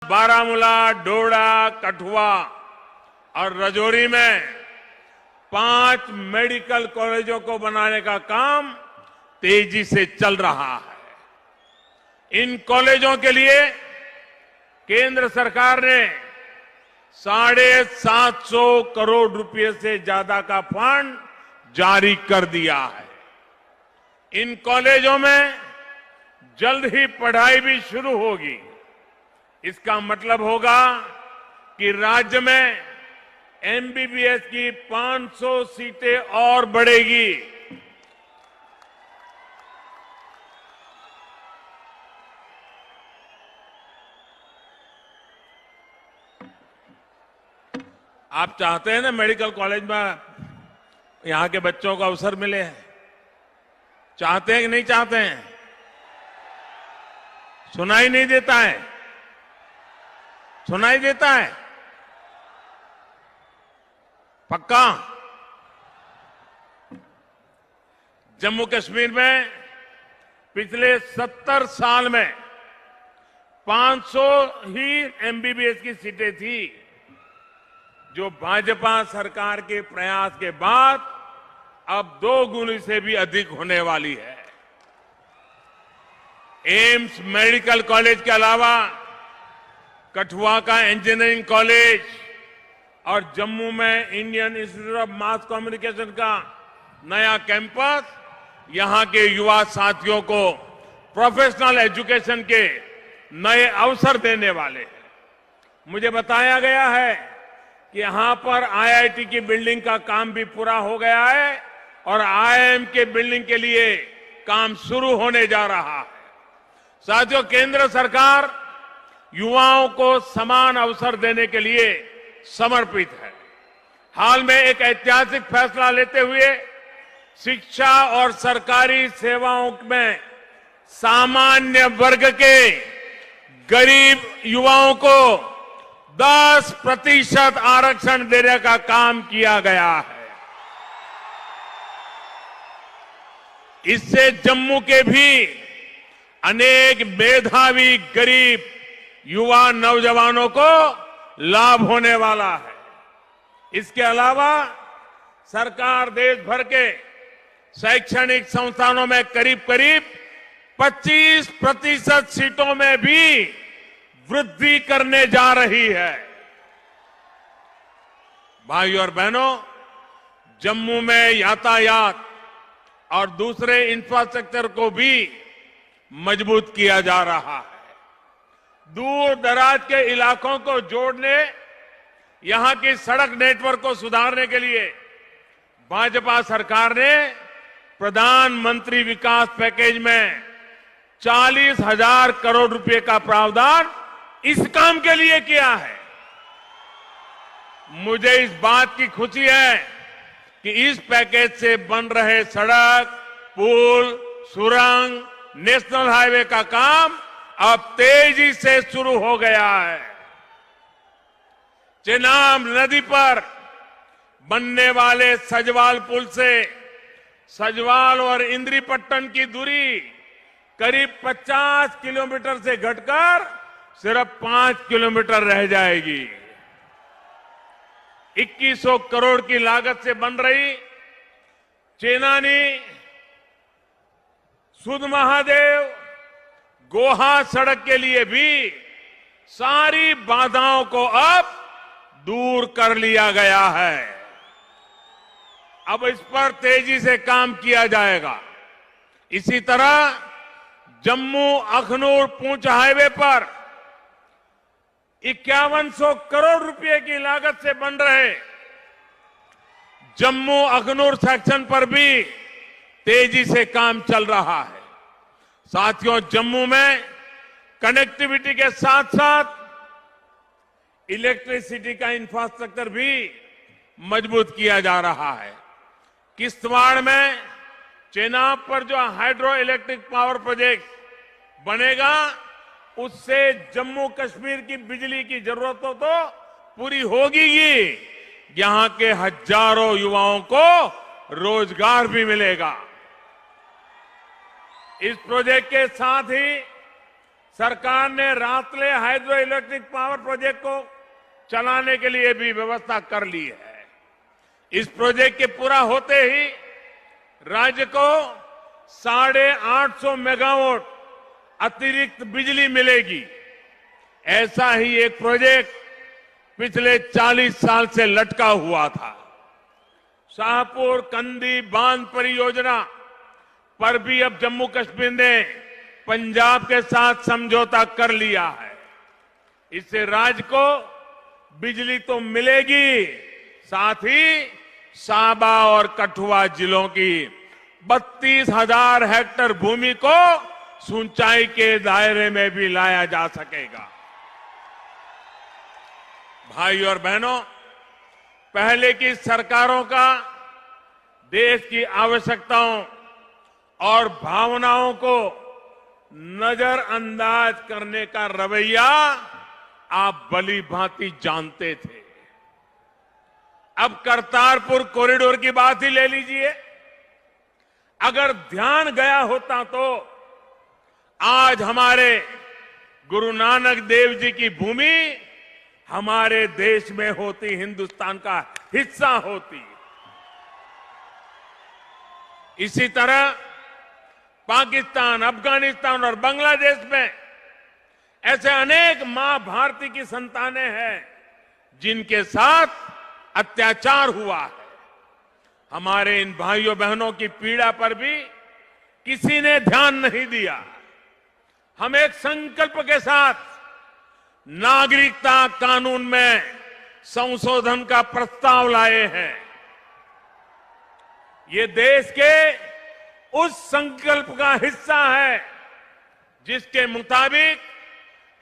बारामूला, डोडा, कठुआ और राजौरी में 5 मेडिकल कॉलेजों को बनाने का काम तेजी से चल रहा है। इन कॉलेजों के लिए केंद्र सरकार ने 750 करोड़ रुपए से ज्यादा का फंड जारी कर दिया है। इन कॉलेजों में जल्द ही पढ़ाई भी शुरू होगी। इसका मतलब होगा कि राज्य में एमबीबीएस की 500 सीटें और बढ़ेगी। आप चाहते हैं ना मेडिकल कॉलेज में यहां के बच्चों को अवसर मिले? चाहते हैं कि नहीं चाहते हैं? सुनाई नहीं देता है? सुनाई देता है? पक्का? जम्मू कश्मीर में पिछले 70 साल में 500 ही एमबीबीएस की सीटें थी, जो भाजपा सरकार के प्रयास के बाद अब 2 गुनी से भी अधिक होने वाली है। एम्स मेडिकल कॉलेज के अलावा कठुआ का इंजीनियरिंग कॉलेज और जम्मू में Indian institute of mass communication का नया कैंपस यहां के युवा साथियों को प्रोफेशनल एजुकेशन के नए अवसर देने वाले हैं। मुझे बताया गया है कि यहां पर आईआईटी की बिल्डिंग का काम भी पूरा हो गया है और आईआईएम के बिल्डिंग के लिए काम शुरू होने जा रहा है। साथियों, केंद्र सरकार युवाओं को समान अवसर देने के लिए समर्पित है। हाल में एक ऐतिहासिक फैसला लेते हुए शिक्षा और सरकारी सेवाओं में सामान्य वर्ग के गरीब युवाओं को 10% आरक्षण देने का काम किया गया है। इससे जम्मू के भी अनेक मेधावी गरीब युवा नौजवानों को लाभ होने वाला है। इसके अलावा सरकार देश भर के शैक्षणिक संस्थानों में करीब करीब 25% सीटों में भी वृद्धि करने जा रही है। भाइयों और बहनों, जम्मू में यातायात और दूसरे इंफ्रास्ट्रक्चर को भी मजबूत किया जा रहा है। दूर दराज के इलाकों को जोड़ने, यहां की सड़क नेटवर्क को सुधारने के लिए भाजपा सरकार ने प्रधानमंत्री विकास पैकेज में 40,000 करोड़ रुपए का प्रावधान इस काम के लिए किया है। मुझे इस बात की खुशी है कि इस पैकेज से बन रहे सड़क, पुल, सुरंग, नेशनल हाईवे का काम अब तेजी से शुरू हो गया है। चेनाब नदी पर बनने वाले सजवाल पुल से सजवाल और इंद्रीपट्टन की दूरी करीब 50 किलोमीटर से घटकर सिर्फ 5 किलोमीटर रह जाएगी। 2100 करोड़ की लागत से बन रही चेनानी सुध महादेव गोहा सड़क के लिए भी सारी बाधाओं को अब दूर कर लिया गया है। अब इस पर तेजी से काम किया जाएगा। इसी तरह जम्मू अखनूर पुंछ हाईवे पर 5100 करोड़ रुपए की लागत से बन रहे जम्मू अखनूर सेक्शन पर भी तेजी से काम चल रहा है। साथियों, जम्मू में कनेक्टिविटी के साथ साथ इलेक्ट्रिसिटी का इंफ्रास्ट्रक्चर भी मजबूत किया जा रहा है। किश्तवाड़ में चेनाब पर जो हाइड्रो इलेक्ट्रिक पावर प्रोजेक्ट बनेगा, उससे जम्मू कश्मीर की बिजली की जरूरतों तो पूरी होगी ही, यहां के हजारों युवाओं को रोजगार भी मिलेगा। इस प्रोजेक्ट के साथ ही सरकार ने रातले हाइड्रो इलेक्ट्रिक पावर प्रोजेक्ट को चलाने के लिए भी व्यवस्था कर ली है। इस प्रोजेक्ट के पूरा होते ही राज्य को 850 मेगावाट अतिरिक्त बिजली मिलेगी। ऐसा ही एक प्रोजेक्ट पिछले 40 साल से लटका हुआ था। शाहपुर कंदी बांध परियोजना पर भी अब जम्मू कश्मीर ने पंजाब के साथ समझौता कर लिया है। इससे राज्य को बिजली तो मिलेगी, साथ ही साबा और कठुआ जिलों की 32,000 हेक्टेयर भूमि को सिंचाई के दायरे में भी लाया जा सकेगा। भाई और बहनों, पहले की सरकारों का देश की आवश्यकताओं और भावनाओं को नजरअंदाज करने का रवैया आप भली भांति जानते थे। अब करतारपुर कॉरिडोर की बात ही ले लीजिए। अगर ध्यान गया होता तो आज हमारे गुरु नानक देव जी की भूमि हमारे देश में होती, हिंदुस्तान का हिस्सा होती। इसी तरह पाकिस्तान, अफगानिस्तान और बांग्लादेश में ऐसे अनेक मां भारती की संतानें हैं जिनके साथ अत्याचार हुआ है। हमारे इन भाइयों बहनों की पीड़ा पर भी किसी ने ध्यान नहीं दिया। हम एक संकल्प के साथ नागरिकता कानून में संशोधन का प्रस्ताव लाए हैं। ये देश के उस संकल्प का हिस्सा है जिसके मुताबिक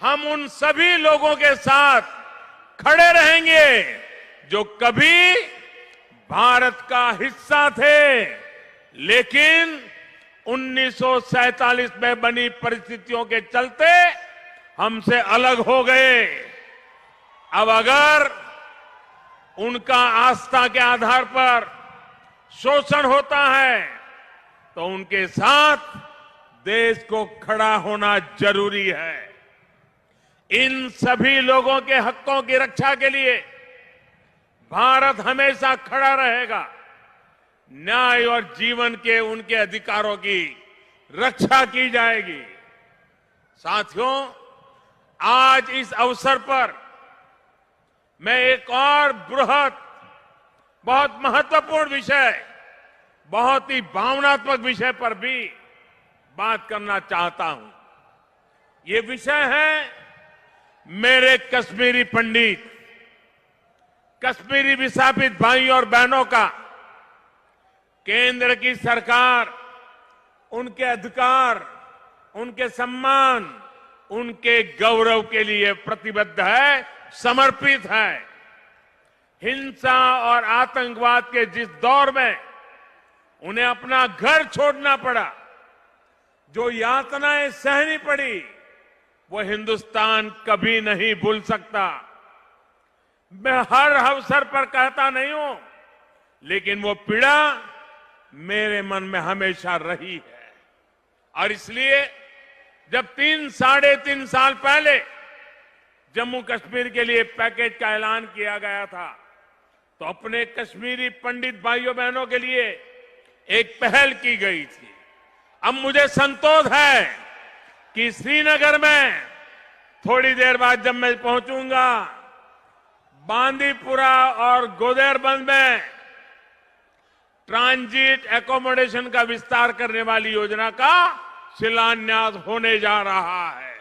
हम उन सभी लोगों के साथ खड़े रहेंगे जो कभी भारत का हिस्सा थे, लेकिन 1947 में बनी परिस्थितियों के चलते हमसे अलग हो गए। अब अगर उनका आस्था के आधार पर शोषण होता है तो उनके साथ देश को खड़ा होना जरूरी है। इन सभी लोगों के हकों की रक्षा के लिए भारत हमेशा खड़ा रहेगा। न्याय और जीवन के उनके अधिकारों की रक्षा की जाएगी। साथियों, आज इस अवसर पर मैं एक और बृहद, बहुत महत्वपूर्ण विषय, बहुत ही भावनात्मक विषय पर भी बात करना चाहता हूं। ये विषय है मेरे कश्मीरी पंडित, कश्मीरी विस्थापित भाइयों और बहनों का। केंद्र की सरकार उनके अधिकार, उनके सम्मान, उनके गौरव के लिए प्रतिबद्ध है, समर्पित है। हिंसा और आतंकवाद के जिस दौर में उन्हें अपना घर छोड़ना पड़ा, जो यातनाएं सहनी पड़ी, वो हिंदुस्तान कभी नहीं भूल सकता। मैं हर अवसर पर कहता नहीं हूं, लेकिन वो पीड़ा मेरे मन में हमेशा रही है। और इसलिए जब 3-3.5 साल पहले जम्मू कश्मीर के लिए पैकेज का ऐलान किया गया था, तो अपने कश्मीरी पंडित भाइयों बहनों के लिए एक पहल की गई थी। अब मुझे संतोष है कि श्रीनगर में थोड़ी देर बाद जब मैं पहुंचूंगा, बांदीपुरा और गोदेरबंद में ट्रांजिट एकोमोडेशन का विस्तार करने वाली योजना का शिलान्यास होने जा रहा है।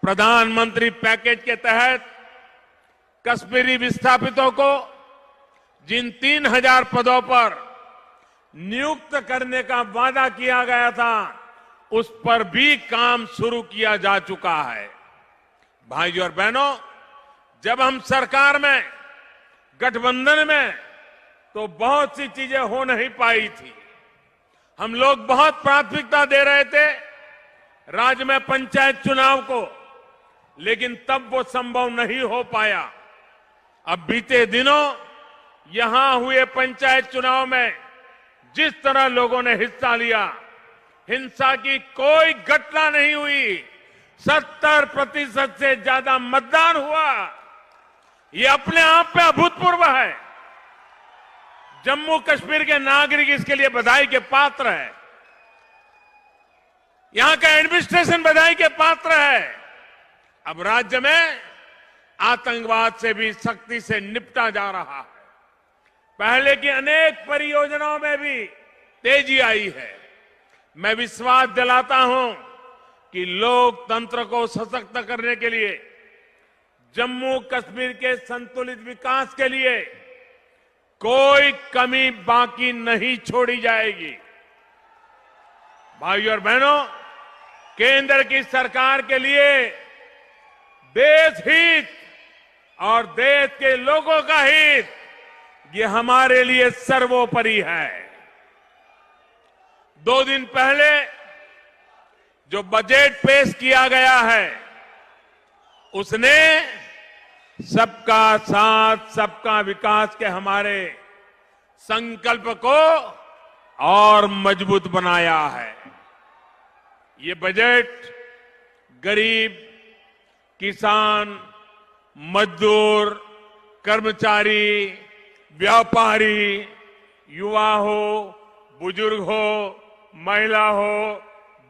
प्रधानमंत्री पैकेज के तहत कश्मीरी विस्थापितों को जिन 3,000 पदों पर नियुक्त करने का वादा किया गया था, उस पर भी काम शुरू किया जा चुका है। भाइयों और बहनों, जब हम सरकार में, गठबंधन में, तो बहुत सी चीजें हो नहीं पाई थी। हम लोग बहुत प्राथमिकता दे रहे थे राज्य में पंचायत चुनाव को, लेकिन तब वो संभव नहीं हो पाया। अब बीते दिनों यहां हुए पंचायत चुनाव में जिस तरह लोगों ने हिस्सा लिया, हिंसा की कोई घटना नहीं हुई। 70% से ज्यादा मतदान हुआ। ये अपने आप में अभूतपूर्व है। जम्मू कश्मीर के नागरिक इसके लिए बधाई के पात्र है। यहां का एडमिनिस्ट्रेशन बधाई के पात्र है। अब राज्य में आतंकवाद से भी सख्ती से निपटा जा रहा है। पहले की अनेक परियोजनाओं में भी तेजी आई है। मैं विश्वास दिलाता हूं कि लोकतंत्र को सशक्त करने के लिए, जम्मू कश्मीर के संतुलित विकास के लिए कोई कमी बाकी नहीं छोड़ी जाएगी। भाइयों और बहनों, केंद्र की सरकार के लिए देश हित और देश के लोगों का हित, ये हमारे लिए सर्वोपरि है। 2 दिन पहले जो बजट पेश किया गया है, उसने सबका साथ सबका विकास के हमारे संकल्प को और मजबूत बनाया है। ये बजट गरीब, किसान, मजदूर, कर्मचारी, व्यापारी, युवा हो, बुजुर्ग हो, महिला हो,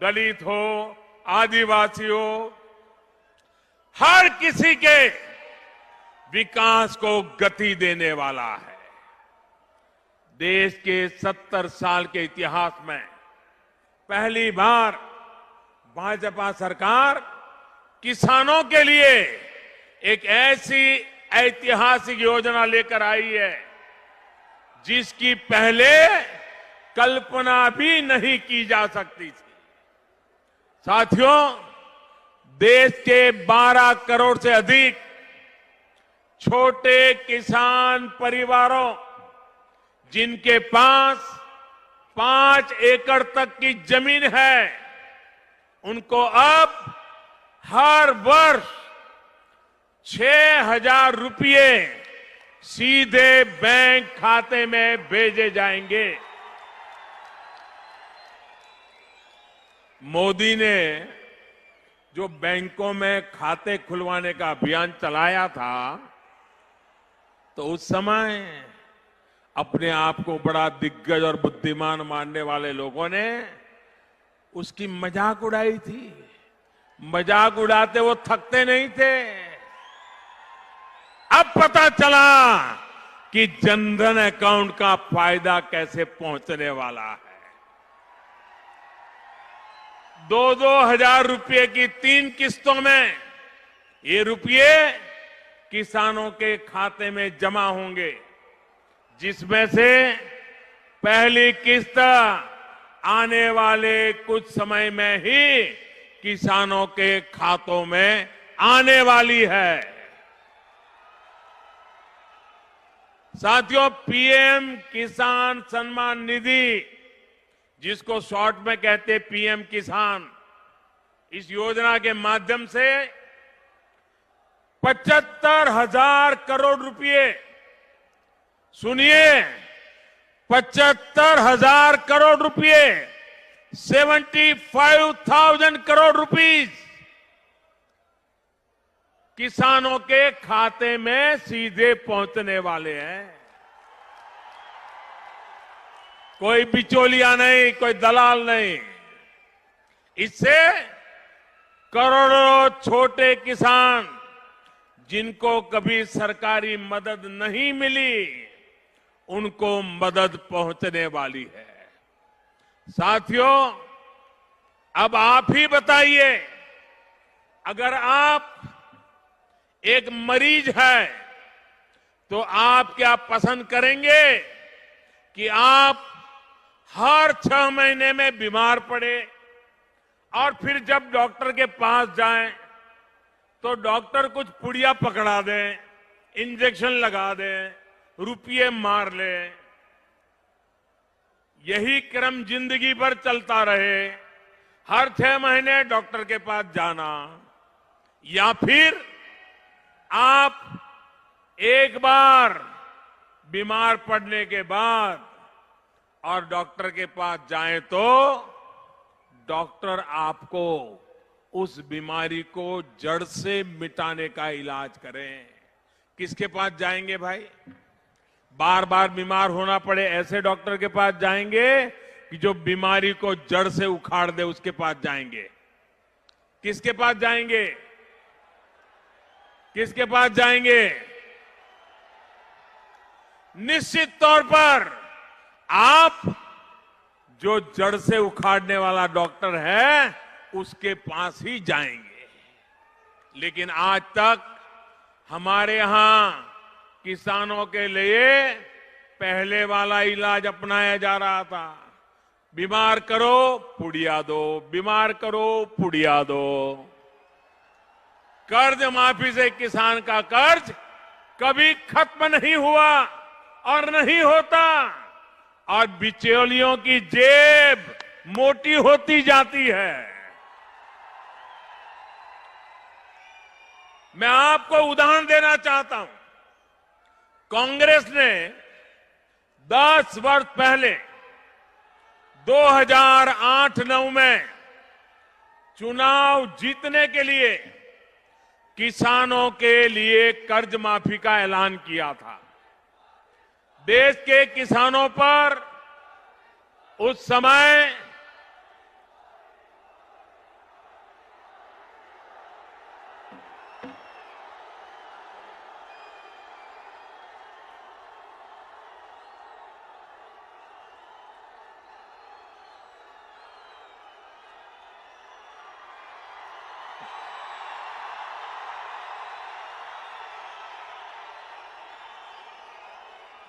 दलित हो, आदिवासी हो, हर किसी के विकास को गति देने वाला है। देश के 70 साल के इतिहास में पहली बार भाजपा सरकार किसानों के लिए एक ऐसी ऐतिहासिक योजना लेकर आई है जिसकी पहले कल्पना भी नहीं की जा सकती थी। साथियों, देश के 12 करोड़ से अधिक छोटे किसान परिवारों, जिनके पास 5 एकड़ तक की जमीन है, उनको अब हर वर्ष 6,000 रुपये सीधे बैंक खाते में भेजे जाएंगे। मोदी ने जो बैंकों में खाते खुलवाने का अभियान चलाया था, तो उस समय अपने आप को बड़ा दिग्गज और बुद्धिमान मानने वाले लोगों ने उसकी मजाक उड़ाई थी। मजाक उड़ाते वो थकते नहीं थे। अब पता चला कि जनधन अकाउंट का फायदा कैसे पहुंचने वाला है। 2-2 हजार रुपये की 3 किस्तों में ये रुपये किसानों के खाते में जमा होंगे, जिसमें से पहली किस्त आने वाले कुछ समय में ही किसानों के खातों में आने वाली है। साथियों, पीएम किसान सम्मान निधि, जिसको शॉर्ट में कहते पीएम किसान, इस योजना के माध्यम से 75,000 करोड़ रुपए, सुनिए, 75,000 करोड़ रुपए, 75,000 करोड़ रुपीस किसानों के खाते में सीधे पहुंचने वाले हैं। कोई बिचौलिया नहीं, कोई दलाल नहीं। इससे करोड़ों छोटे किसान, जिनको कभी सरकारी मदद नहीं मिली, उनको मदद पहुंचने वाली है। साथियों, अब आप ही बताइए, अगर आप एक मरीज है तो आप क्या पसंद करेंगे कि आप हर 6 महीने में बीमार पड़े और फिर जब डॉक्टर के पास जाएं तो डॉक्टर कुछ पुड़िया पकड़ा दें, इंजेक्शन लगा दें, रुपये मार ले, यही क्रम जिंदगी भर चलता रहे, हर 6 महीने डॉक्टर के पास जाना, या फिर आप एक बार बीमार पड़ने के बाद और डॉक्टर के पास जाएं तो डॉक्टर आपको उस बीमारी को जड़ से मिटाने का इलाज करें। किसके पास जाएंगे भाई? बार बार बीमार होना पड़े ऐसे डॉक्टर के पास जाएंगे कि जो बीमारी को जड़ से उखाड़ दे, उसके पास जाएंगे? किसके पास जाएंगे? किसके पास जाएंगे? निश्चित तौर पर आप जो जड़ से उखाड़ने वाला डॉक्टर है उसके पास ही जाएंगे। लेकिन आज तक हमारे यहां किसानों के लिए पहले वाला इलाज अपनाया जा रहा था। बीमार करो पुड़िया दो, बीमार करो पुड़िया दो। कर्ज माफी से किसान का कर्ज कभी खत्म नहीं हुआ और नहीं होता, और बिचौलियों की जेब मोटी होती जाती है। मैं आपको उदाहरण देना चाहता हूं। कांग्रेस ने 10 वर्ष पहले 2008-9 में चुनाव जीतने के लिए किसानों के लिए कर्ज माफी का ऐलान किया था। देश के किसानों पर उस समय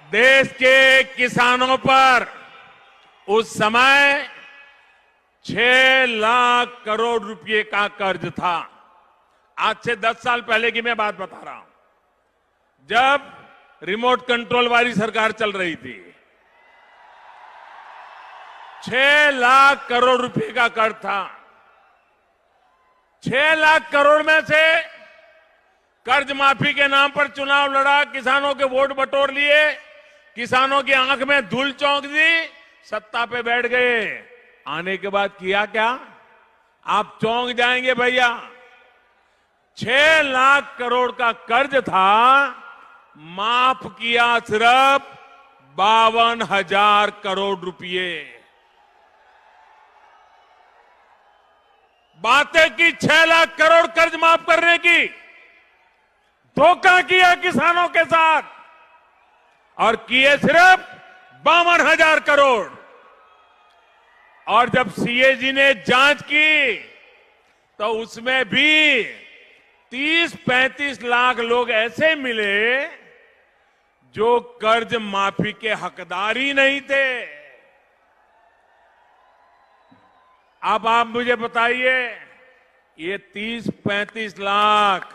देश के किसानों पर उस समय 6 लाख करोड़ रुपए का कर्ज था। आज से 10 साल पहले की मैं बात बता रहा हूं, जब रिमोट कंट्रोल वाली सरकार चल रही थी। 6 लाख करोड़ रुपए का कर्ज था। 6 लाख करोड़ में से कर्ज माफी के नाम पर चुनाव लड़ा, किसानों के वोट बटोर लिए, किसानों की आंख में धूल चौंक दी, सत्ता पे बैठ गए। आने के बाद किया क्या? आप चौंक जाएंगे भैया। 6 लाख करोड़ का कर्ज था, माफ किया सिर्फ 52,000 करोड़ रुपए। बातें की 6 लाख करोड़ कर्ज माफ करने की, धोखा किया किसानों के साथ और किए सिर्फ 52,000 करोड़। और जब सीएजी ने जांच की तो उसमें भी 30-35 लाख लोग ऐसे मिले जो कर्ज माफी के हकदार ही नहीं थे। अब आप मुझे बताइए, ये 30-35 लाख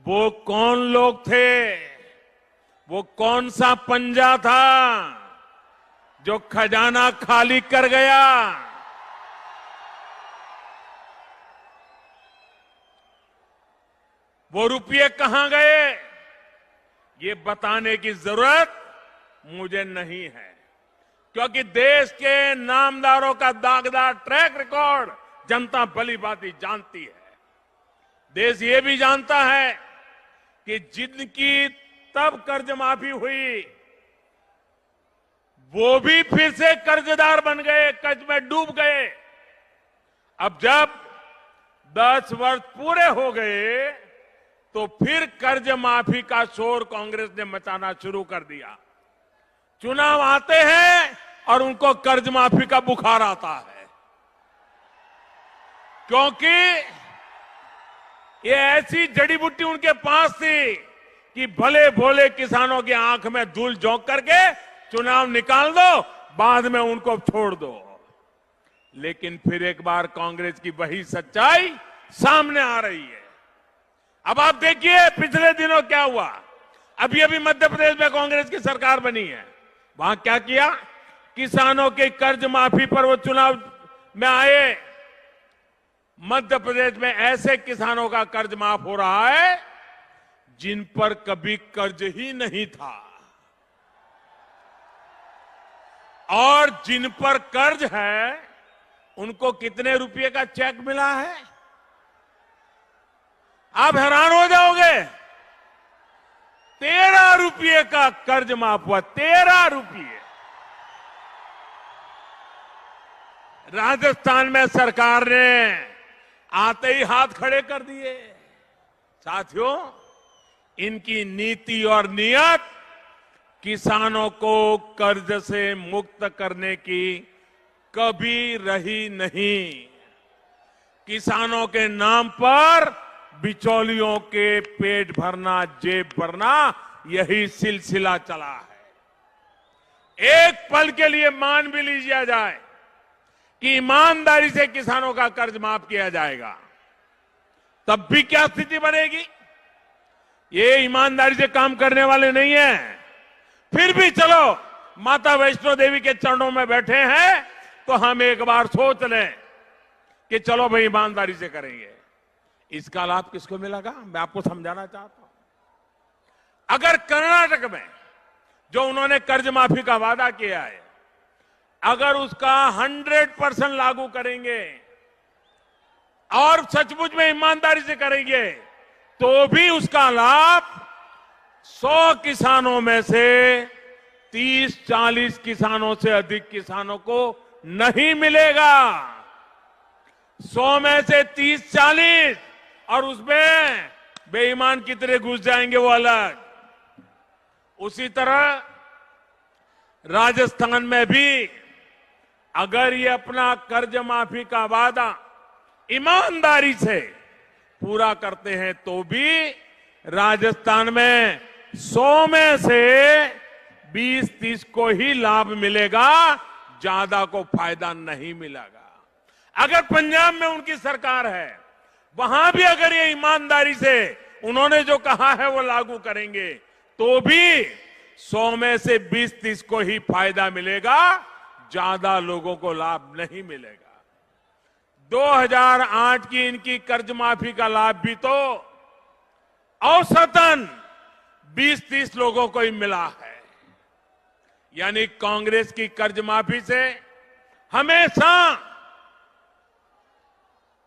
वो कौन लोग थे? वो कौन सा पंजा था जो खजाना खाली कर गया? वो रुपये कहां गए? ये बताने की जरूरत मुझे नहीं है, क्योंकि देश के नामदारों का दागदार ट्रैक रिकॉर्ड जनता भली भांति जानती है। देश ये भी जानता है कि जिनकी तब कर्ज माफी हुई वो भी फिर से कर्जदार बन गए, कर्ज में डूब गए। अब जब 10 वर्ष पूरे हो गए तो फिर कर्ज माफी का शोर कांग्रेस ने मचाना शुरू कर दिया। चुनाव आते हैं और उनको कर्ज माफी का बुखार आता है, क्योंकि ये ऐसी जड़ी बूटी उनके पास थी कि भले भोले किसानों की आंख में धूल झोंक करके चुनाव निकाल दो, बाद में उनको छोड़ दो। लेकिन फिर एक बार कांग्रेस की वही सच्चाई सामने आ रही है। अब आप देखिए पिछले दिनों क्या हुआ। अभी अभी मध्य प्रदेश में कांग्रेस की सरकार बनी है, वहां क्या किया? किसानों के कर्ज माफी पर वो चुनाव में आए। मध्य प्रदेश में ऐसे किसानों का कर्ज माफ हो रहा है जिन पर कभी कर्ज ही नहीं था, और जिन पर कर्ज है उनको कितने रुपए का चेक मिला है? आप हैरान हो जाओगे। 13 रुपये का कर्ज माफ हुआ, 13 रुपये। राजस्थान में सरकार ने आते ही हाथ खड़े कर दिए। साथियों, इनकी नीति और नियत किसानों को कर्ज से मुक्त करने की कभी रही नहीं। किसानों के नाम पर बिचौलियों के पेट भरना, जेब भरना, यही सिलसिला चला है। एक पल के लिए मान भी लीजिए जाए कि ईमानदारी से किसानों का कर्ज माफ किया जाएगा, तब भी क्या स्थिति बनेगी? ये ईमानदारी से काम करने वाले नहीं है। फिर भी चलो, माता वैष्णो देवी के चरणों में बैठे हैं तो हम एक बार सोच लें कि चलो भाई ईमानदारी से करेंगे। इसका लाभ किसको मिलेगा? मैं आपको समझाना चाहता हूं। अगर कर्नाटक में जो उन्होंने कर्ज माफी का वादा किया है, अगर उसका 100% लागू करेंगे और सचमुच में ईमानदारी से करेंगे, तो भी उसका लाभ 100 किसानों में से 30-40 किसानों से अधिक किसानों को नहीं मिलेगा। 100 में से 30-40, और उसमें बेईमान कितने घुस जाएंगे वो अलग। उसी तरह राजस्थान में भी अगर ये अपना कर्ज माफी का वादा ईमानदारी से पूरा करते हैं, तो भी राजस्थान में 100 में से 20-30 को ही लाभ मिलेगा, ज्यादा को फायदा नहीं मिलेगा। अगर पंजाब में उनकी सरकार है, वहां भी अगर ये ईमानदारी से उन्होंने जो कहा है वो लागू करेंगे, तो भी 100 में से 20-30 को ही फायदा मिलेगा, ज्यादा लोगों को लाभ नहीं मिलेगा। 2008 की इनकी कर्ज माफी का लाभ भी तो औसतन 20-30 लोगों को ही मिला है। यानी कांग्रेस की कर्ज माफी से हमेशा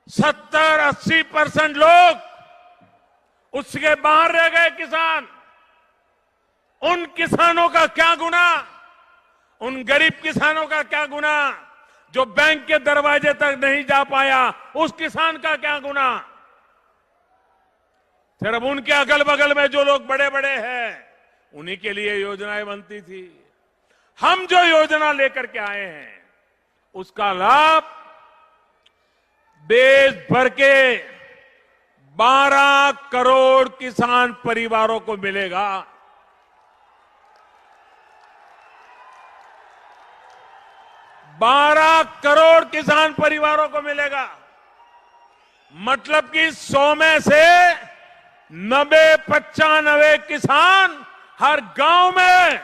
70-80% लोग उसके बाहर रह गए किसान। उन किसानों का क्या गुना? उन गरीब किसानों का क्या गुना जो बैंक के दरवाजे तक नहीं जा पाया? उस किसान का क्या गुना? सिर्फ उनके अगल बगल में जो लोग बड़े बड़े हैं, उन्हीं के लिए योजनाएं बनती थी। हम जो योजना लेकर के आए हैं, उसका लाभ देश भर के 12 करोड़ किसान परिवारों को मिलेगा। 12 करोड़ किसान परिवारों को मिलेगा। मतलब कि 100 में से 90-95 किसान, हर गांव में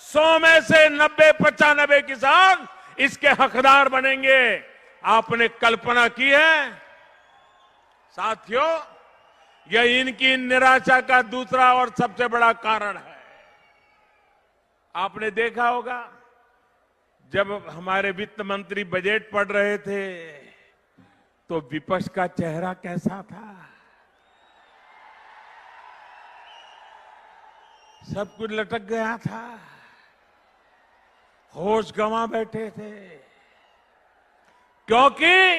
100 में से 90-95 किसान इसके हकदार बनेंगे। आपने कल्पना की है? साथियों, यह इनकी निराशा का दूसरा और सबसे बड़ा कारण है। आपने देखा होगा, जब हमारे वित्त मंत्री बजट पढ़ रहे थे तो विपक्ष का चेहरा कैसा था? सब कुछ लटक गया था, होश गंवा बैठे थे, क्योंकि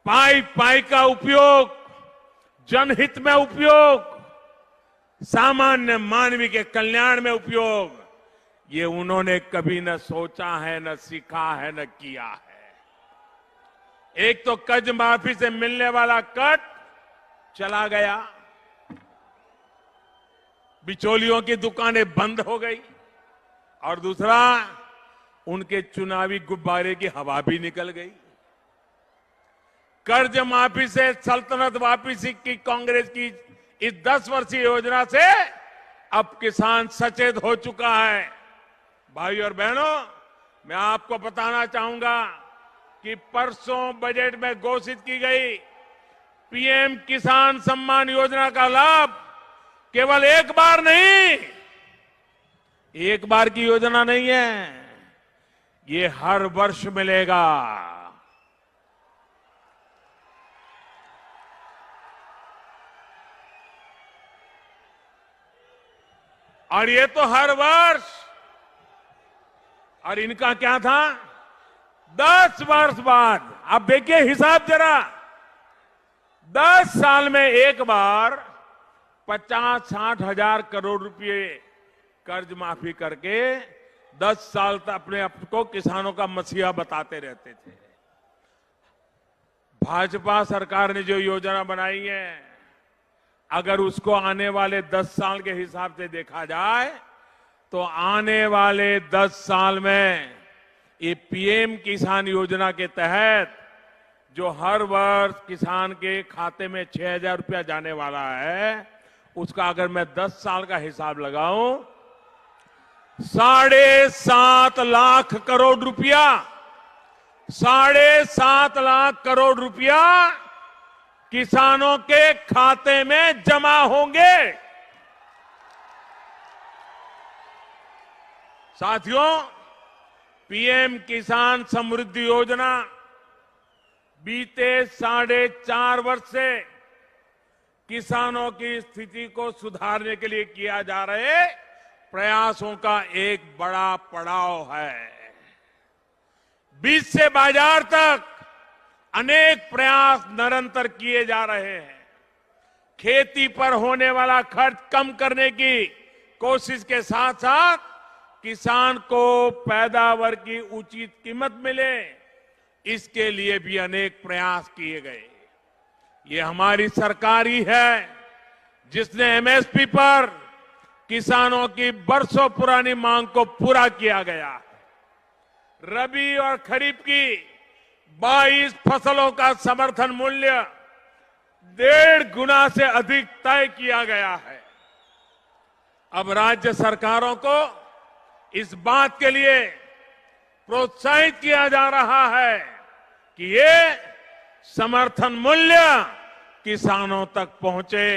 पाई पाई का उपयोग, जनहित में उपयोग, सामान्य मानवी के कल्याण में उपयोग, ये उन्होंने कभी न सोचा है, न सीखा है, न किया है। एक तो कर्ज माफी से मिलने वाला कट चला गया, बिचौलियों की दुकानें बंद हो गई, और दूसरा उनके चुनावी गुब्बारे की हवा भी निकल गई। कर्ज माफी से सल्तनत वापसी की कांग्रेस की इस 10 वर्षीय योजना से अब किसान सचेत हो चुका है। भाई और बहनों, मैं आपको बताना चाहूंगा कि परसों बजट में घोषित की गई पीएम किसान सम्मान योजना का लाभ केवल एक बार नहीं, एक बार की योजना नहीं है। ये हर वर्ष मिलेगा। और ये तो हर वर्ष, और इनका क्या था, 10 वर्ष बाद। आप देखिए हिसाब जरा, 10 साल में एक बार 50-60 हजार करोड़ रुपए कर्ज माफी करके 10 साल तक अपने आप को किसानों का मसीहा बताते रहते थे। भाजपा सरकार ने जो योजना बनाई है, अगर उसको आने वाले 10 साल के हिसाब से देखा जाए तो आने वाले 10 साल में ये पीएम किसान योजना के तहत जो हर वर्ष किसान के खाते में 6,000 रुपया जाने वाला है, उसका अगर मैं 10 साल का हिसाब लगाऊं, 7.5 लाख करोड़ रुपया, 7.5 लाख करोड़ रुपया किसानों के खाते में जमा होंगे। साथियों, पीएम किसान समृद्धि योजना बीते 4.5 वर्ष से किसानों की स्थिति को सुधारने के लिए किया जा रहे प्रयासों का एक बड़ा पड़ाव है। बीज से बाजार तक अनेक प्रयास निरंतर किए जा रहे हैं। खेती पर होने वाला खर्च कम करने की कोशिश के साथ साथ किसान को पैदावार की उचित कीमत मिले, इसके लिए भी अनेक प्रयास किए गए। ये हमारी सरकार ही है जिसने एमएसपी पर किसानों की बरसों पुरानी मांग को पूरा किया गया। रबी और खरीफ की 22 फसलों का समर्थन मूल्य 1.5 गुना से अधिक तय किया गया है। अब राज्य सरकारों को इस बात के लिए प्रोत्साहित किया जा रहा है कि ये समर्थन मूल्य किसानों तक पहुंचे।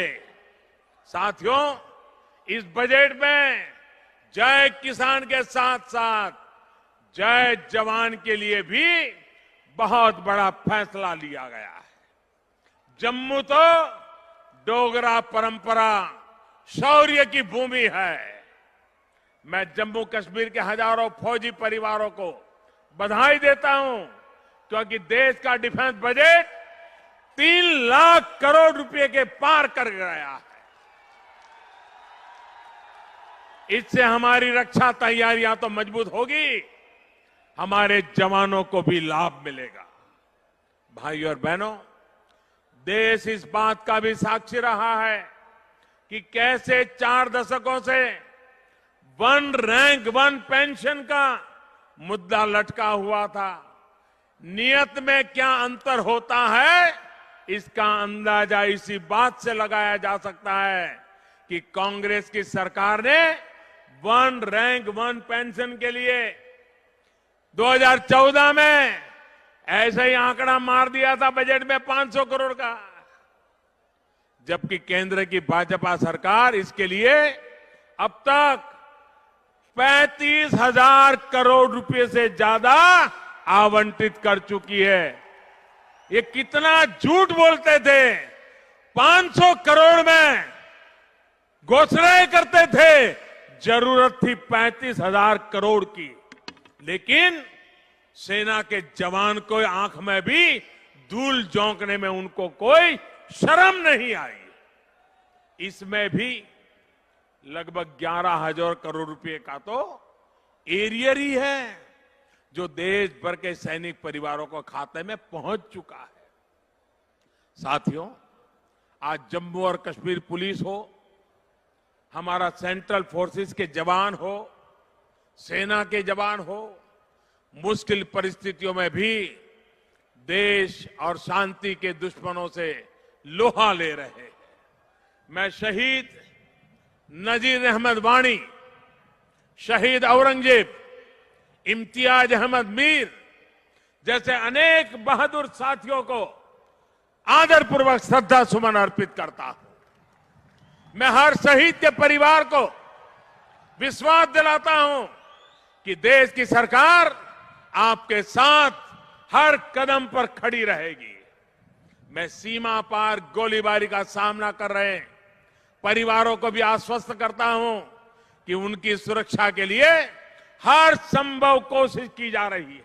साथियों, इस बजट में जय किसान के साथ साथ जय जवान के लिए भी बहुत बड़ा फैसला लिया गया है। जम्मू तो डोगरा परंपरा शौर्य की भूमि है। मैं जम्मू कश्मीर के हजारों फौजी परिवारों को बधाई देता हूं, क्योंकि देश का डिफेंस बजट 3 लाख करोड़ रुपए के पार कर गया है। इससे हमारी रक्षा तैयारियां तो मजबूत होगी, हमारे जवानों को भी लाभ मिलेगा। भाई और बहनों, देश इस बात का भी साक्षी रहा है कि कैसे 4 दशकों से 1 रैंक 1 पेंशन का मुद्दा लटका हुआ था। नियत में क्या अंतर होता है, इसका अंदाजा इसी बात से लगाया जा सकता है कि कांग्रेस की सरकार ने 1 रैंक 1 पेंशन के लिए 2014 में ऐसा ही आंकड़ा मार दिया था बजट में 500 करोड़ का, जबकि केंद्र की भाजपा सरकार इसके लिए अब तक 35,000 करोड़ रुपए से ज्यादा आवंटित कर चुकी है। ये कितना झूठ बोलते थे, 500 करोड़ में घोषणाएं करते थे, जरूरत थी 35,000 करोड़ की, लेकिन सेना के जवान को आंख में भी धूल झोंकने में उनको कोई शर्म नहीं आई। इसमें भी लगभग 11,000 करोड़ रुपए का तो एरियर ही है जो देश भर के सैनिक परिवारों को खाते में पहुंच चुका है। साथियों, आज जम्मू और कश्मीर पुलिस हो, हमारा सेंट्रल फोर्सेस के जवान हो, सेना के जवान हो, मुश्किल परिस्थितियों में भी देश और शांति के दुश्मनों से लोहा ले रहे हैं। मैं शहीद नजीर अहमद वानी, शहीद औरंगजेब, इम्तियाज अहमद मीर जैसे अनेक बहादुर साथियों को आदरपूर्वक श्रद्धा सुमन अर्पित करता हूं। मैं हर शहीद के परिवार को विश्वास दिलाता हूं कि देश की सरकार आपके साथ हर कदम पर खड़ी रहेगी। मैं सीमा पार गोलीबारी का सामना कर रहे परिवारों को भी आश्वस्त करता हूं कि उनकी सुरक्षा के लिए हर संभव कोशिश की जा रही है।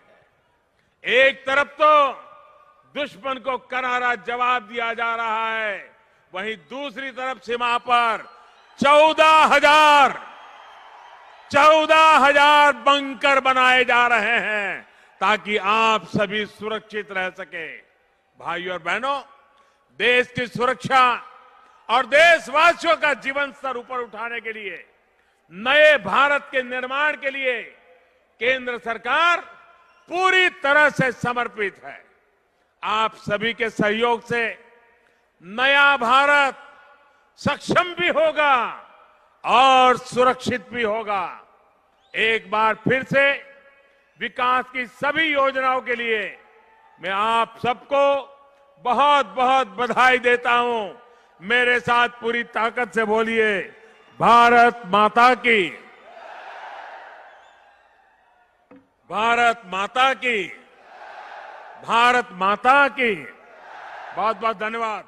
एक तरफ तो दुश्मन को करारा जवाब दिया जा रहा है, वहीं दूसरी तरफ सीमा पर 14,000 बंकर बनाए जा रहे हैं ताकि आप सभी सुरक्षित रह सके। भाइयों और बहनों, देश की सुरक्षा और देशवासियों का जीवन स्तर ऊपर उठाने के लिए, नए भारत के निर्माण के लिए केंद्र सरकार पूरी तरह से समर्पित है। आप सभी के सहयोग से नया भारत सक्षम भी होगा और सुरक्षित भी होगा। एक बार फिर से विकास की सभी योजनाओं के लिए मैं आप सबको बहुत बहुत बधाई देता हूं। मेरे साथ पूरी ताकत से बोलिए, भारत माता की, भारत माता की, भारत माता की। बहुत बहुत धन्यवाद।